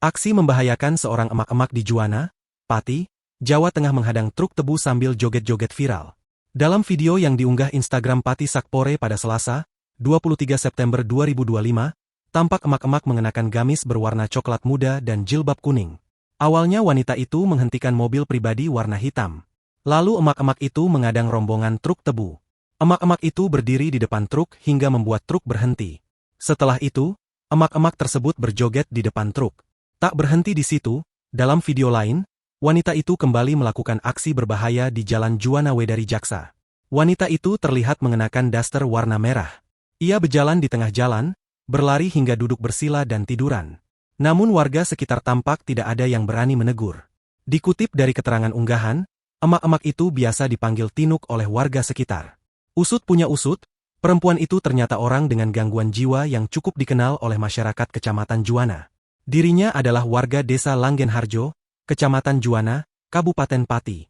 Aksi membahayakan seorang emak-emak di Juwana, Pati, Jawa Tengah menghadang truk tebu sambil joget-joget viral. Dalam video yang diunggah Instagram Pati Sakpore pada Selasa, 23 September 2025, tampak emak-emak mengenakan gamis berwarna coklat muda dan jilbab kuning. Awalnya wanita itu menghentikan mobil pribadi warna hitam. Lalu emak-emak itu mengadang rombongan truk tebu. Emak-emak itu berdiri di depan truk hingga membuat truk berhenti. Setelah itu, emak-emak tersebut berjoget di depan truk. Tak berhenti di situ, dalam video lain, wanita itu kembali melakukan aksi berbahaya di Jalan Juwana Wedari Jaksa. Wanita itu terlihat mengenakan daster warna merah. Ia berjalan di tengah jalan, berlari hingga duduk bersila dan tiduran. Namun warga sekitar tampak tidak ada yang berani menegur. Dikutip dari keterangan unggahan, emak-emak itu biasa dipanggil Tinuk oleh warga sekitar. Usut punya usut, perempuan itu ternyata orang dengan gangguan jiwa yang cukup dikenal oleh masyarakat Kecamatan Juwana. Dirinya adalah warga Desa Langgenharjo, Kecamatan Juwana, Kabupaten Pati.